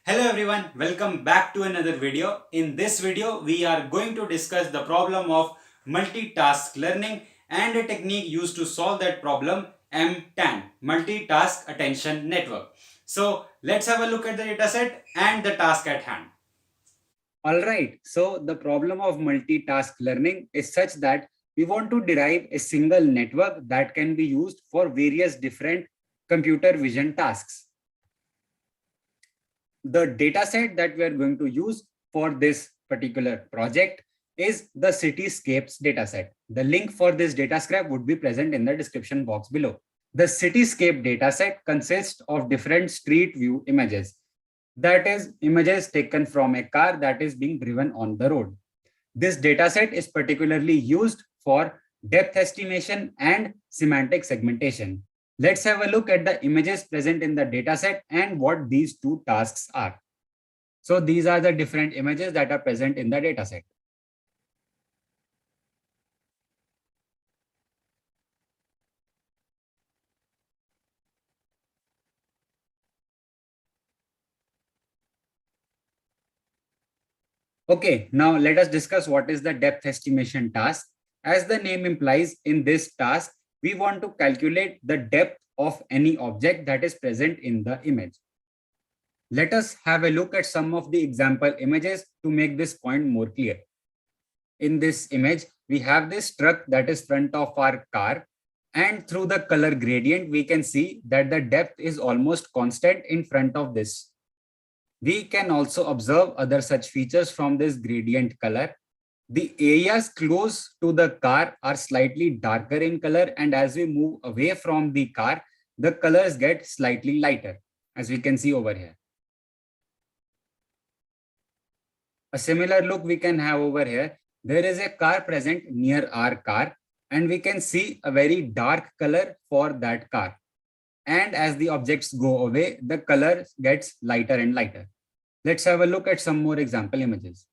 Hello everyone, welcome back to another video. In this video, we are going to discuss the problem of multitask learning and a technique used to solve that problem, MTAN, Multitask Attention Network. So let's have a look at the dataset and the task at hand. Alright, so the problem of multitask learning is such that we want to derive a single network that can be used for various different computer vision tasks. The data set that we are going to use for this particular project is the Cityscapes dataset. The link for this datascrap would be present in the description box below. The Cityscape dataset consists of different street view images. That is, images taken from a car that is being driven on the road. This dataset is particularly used for depth estimation and semantic segmentation. Let's have a look at the images present in the dataset and what these two tasks are. So these are the different images that are present in the dataset. Okay, now let us discuss what is the depth estimation task. As the name implies, in this task, we want to calculate the depth of any object that is present in the image. Let us have a look at some of the example images to make this point more clear. In this image, we have this truck that is front of our car, and through the color gradient, we can see that the depth is almost constant in front of this. We can also observe other such features from this gradient color. The areas close to the car are slightly darker in color, and as we move away from the car, the colors get slightly lighter, as we can see over here. A similar look we can have over here. There is a car present near our car, and we can see a very dark color for that car. And as the objects go away, the color gets lighter and lighter. Let's have a look at some more example images.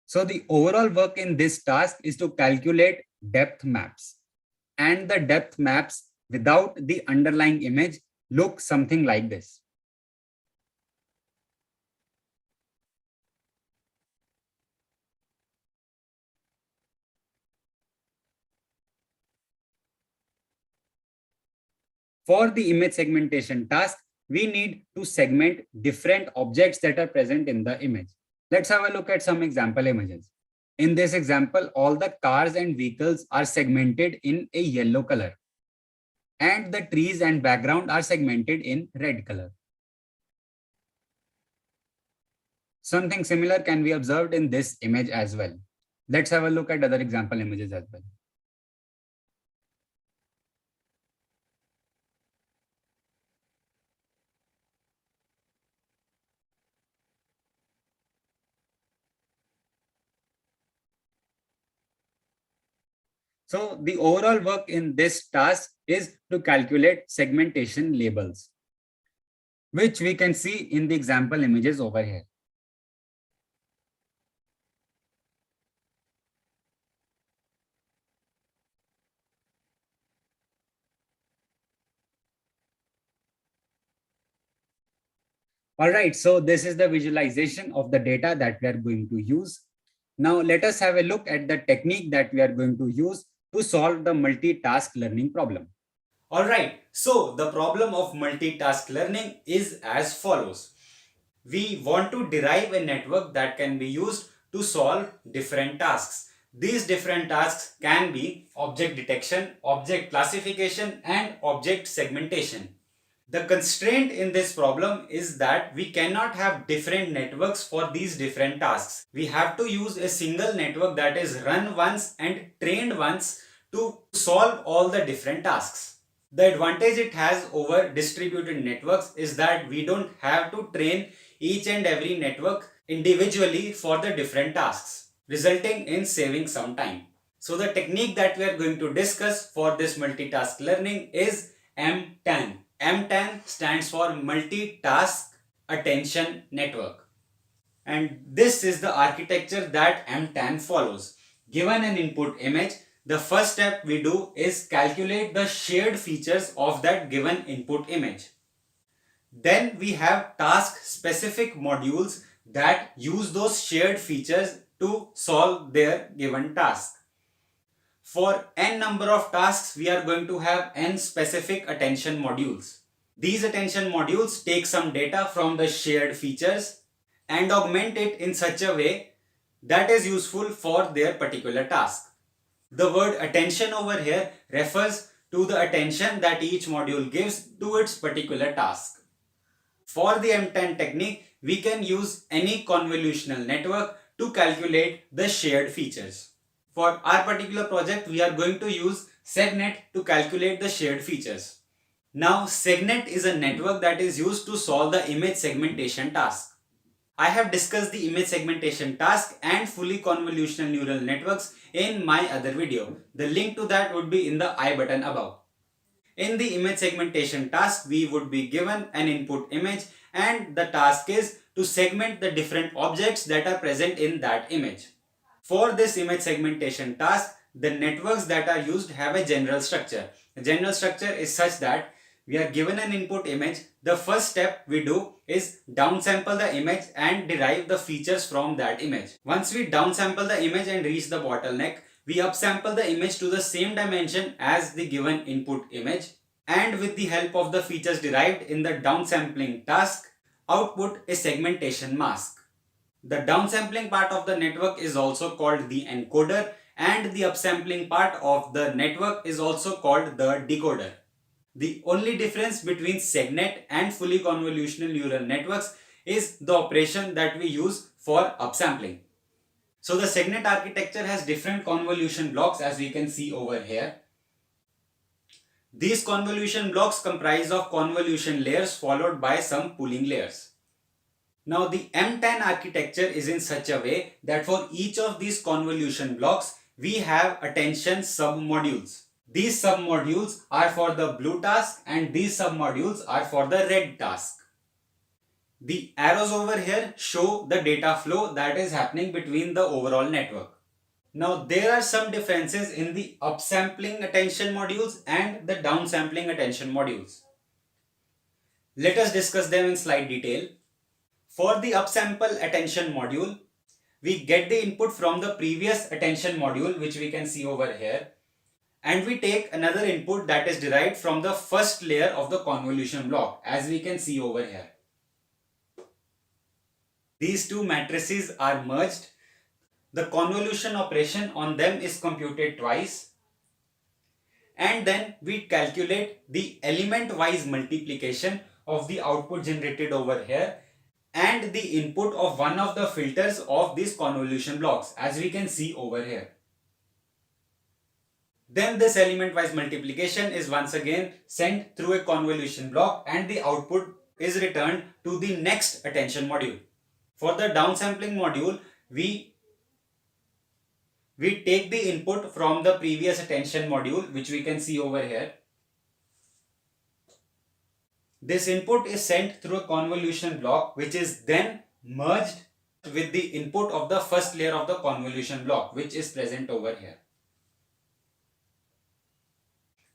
So the overall work in this task is to calculate depth maps. And the depth maps without the underlying image look something like this. For the image segmentation task, we need to segment different objects that are present in the image. Let's have a look at some example images. In this example, all the cars and vehicles are segmented in a yellow color, and the trees and background are segmented in red color. Something similar can be observed in this image as well. Let's have a look at other example images as well. So the overall work in this task is to calculate segmentation labels, which we can see in the example images over here. All right, so this is the visualization of the data that we are going to use. Now let us have a look at the technique that we are going to use to solve the multitask learning problem. Alright, so the problem of multitask learning is as follows. We want to derive a network that can be used to solve different tasks. These different tasks can be object detection, object classification, and object segmentation. The constraint in this problem is that we cannot have different networks for these different tasks. We have to use a single network that is run once and trained once to solve all the different tasks. The advantage it has over distributed networks is that we don't have to train each and every network individually for the different tasks, resulting in saving some time. So the technique that we are going to discuss for this multitask learning is MTAN. MTAN stands for Multitask Attention Network. And this is the architecture that MTAN follows. Given an input image, the first step we do is calculate the shared features of that given input image. Then we have task specific modules that use those shared features to solve their given task. For n number of tasks, we are going to have n specific attention modules. These attention modules take some data from the shared features and augment it in such a way that is useful for their particular task. The word attention over here refers to the attention that each module gives to its particular task. For the MTAN technique, we can use any convolutional network to calculate the shared features. For our particular project, we are going to use SegNet to calculate the shared features. Now, SegNet is a network that is used to solve the image segmentation task. I have discussed the image segmentation task and fully convolutional neural networks in my other video. The link to that would be in the I button above. In the image segmentation task, we would be given an input image and the task is to segment the different objects that are present in that image. For this image segmentation task, the networks that are used have a general structure. The general structure is such that we are given an input image. The first step we do is downsample the image and derive the features from that image. Once we downsample the image and reach the bottleneck, we upsample the image to the same dimension as the given input image, and with the help of the features derived in the downsampling task, output a segmentation mask. The downsampling part of the network is also called the encoder, and the upsampling part of the network is also called the decoder. The only difference between SegNet and fully convolutional neural networks is the operation that we use for upsampling. So the SegNet architecture has different convolution blocks, as we can see over here. These convolution blocks comprise of convolution layers followed by some pooling layers. Now the MTAN architecture is in such a way that for each of these convolution blocks, we have attention submodules. These submodules are for the blue task and these submodules are for the red task. The arrows over here show the data flow that is happening between the overall network. Now there are some differences in the upsampling attention modules and the downsampling attention modules. Let us discuss them in slight detail. For the upsample attention module, we get the input from the previous attention module, which we can see over here, and we take another input that is derived from the first layer of the convolution block, as we can see over here. These two matrices are merged. The convolution operation on them is computed twice, and then we calculate the element-wise multiplication of the output generated over here and the input of one of the filters of these convolution blocks, as we can see over here. Then this element-wise multiplication is once again sent through a convolution block and the output is returned to the next attention module. For the downsampling module, we take the input from the previous attention module, which we can see over here. This input is sent through a convolution block, which is then merged with the input of the first layer of the convolution block, which is present over here.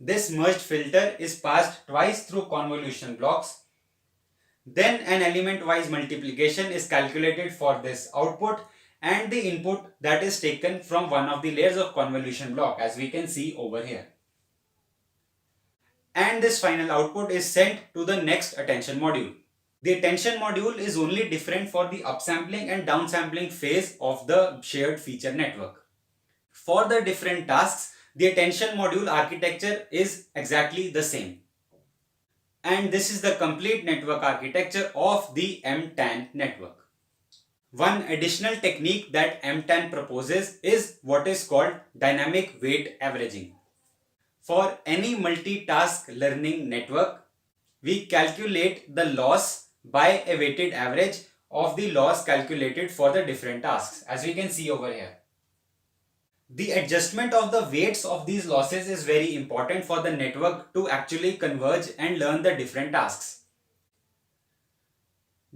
This merged filter is passed twice through convolution blocks. Then an element-wise multiplication is calculated for this output and the input that is taken from one of the layers of convolution block, as we can see over here. And this final output is sent to the next attention module. The attention module is only different for the upsampling and downsampling phase of the shared feature network. For the different tasks, the attention module architecture is exactly the same. And this is the complete network architecture of the MTAN network. One additional technique that MTAN proposes is what is called dynamic weight averaging. For any multitask learning network, we calculate the loss by a weighted average of the loss calculated for the different tasks, as we can see over here. The adjustment of the weights of these losses is very important for the network to actually converge and learn the different tasks.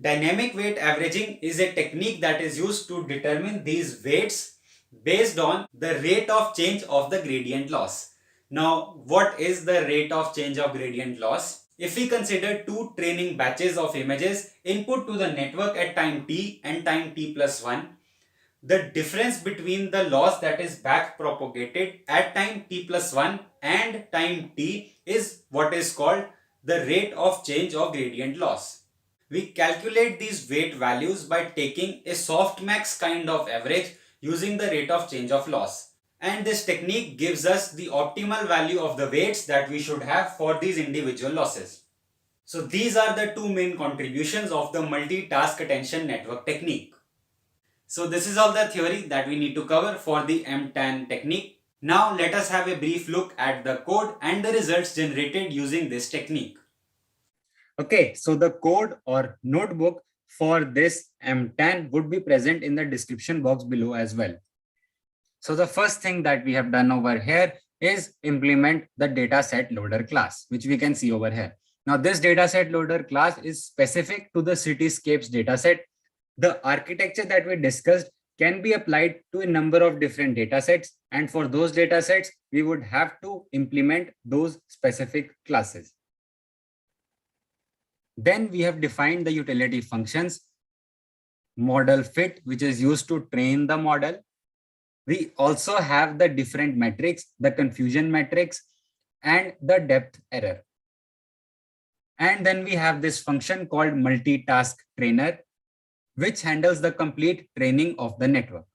Dynamic weight averaging is a technique that is used to determine these weights based on the rate of change of the gradient loss. Now, what is the rate of change of gradient loss? If we consider two training batches of images input to the network at time t and time t plus 1, the difference between the loss that is back propagated at time t plus 1 and time t is what is called the rate of change of gradient loss. We calculate these weight values by taking a softmax kind of average using the rate of change of loss. And this technique gives us the optimal value of the weights that we should have for these individual losses. So these are the two main contributions of the multitask attention network technique. So this is all the theory that we need to cover for the MTAN technique. Now let us have a brief look at the code and the results generated using this technique. Okay, so the code or notebook for this MTAN would be present in the description box below as well. So the first thing that we have done over here is implement the dataset loader class, which we can see over here. Now this dataset loader class is specific to the Cityscapes dataset. The architecture that we discussed can be applied to a number of different datasets, and for those datasets, we would have to implement those specific classes. Then we have defined the utility functions, model fit, which is used to train the model. We also have the different metrics, the confusion metrics, and the depth error. And then we have this function called multitask trainer, which handles the complete training of the network.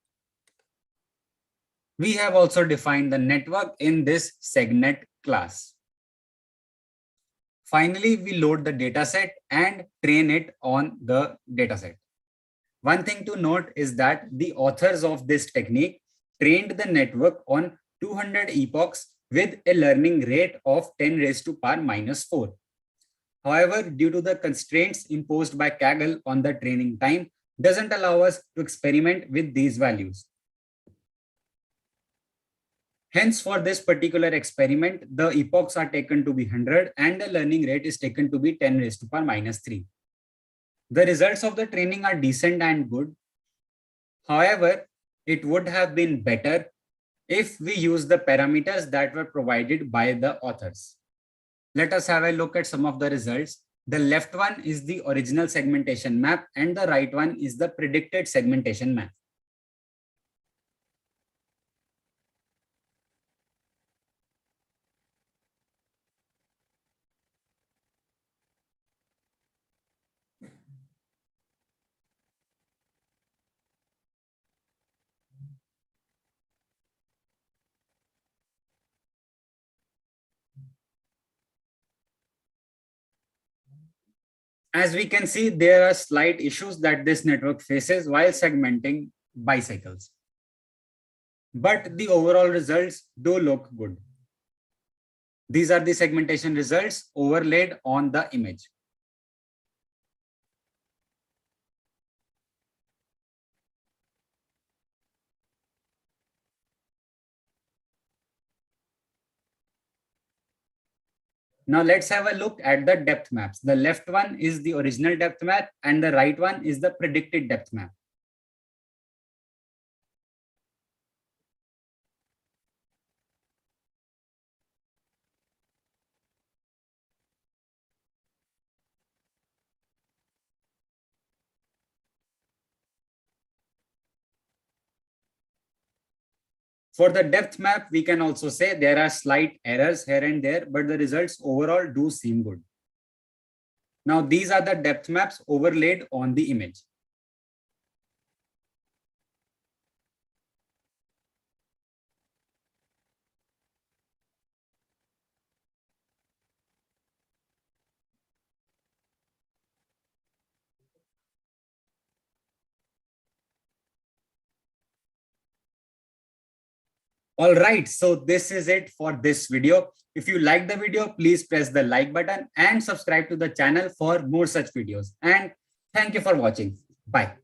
We have also defined the network in this segnet class. Finally, we load the dataset and train it on the dataset. One thing to note is that the authors of this technique trained the network on 200 epochs with a learning rate of 10 raised to power minus 4. However, due to the constraints imposed by Kaggle on the training time, doesn't allow us to experiment with these values. Hence, for this particular experiment, the epochs are taken to be 100 and the learning rate is taken to be 10 raised to power minus 3. The results of the training are decent and good. However, it would have been better if we use the parameters that were provided by the authors. Let us have a look at some of the results. The left one is the original segmentation map and the right one is the predicted segmentation map. As we can see, there are slight issues that this network faces while segmenting bicycles. But the overall results do look good. These are the segmentation results overlaid on the image. Now let's have a look at the depth maps. The left one is the original depth map and the right one is the predicted depth map. For the depth map, we can also say there are slight errors here and there, but the results overall do seem good. Now, these are the depth maps overlaid on the image. All right, so this is it for this video. If you like the video, please press the like button and subscribe to the channel for more such videos. And thank you for watching. Bye.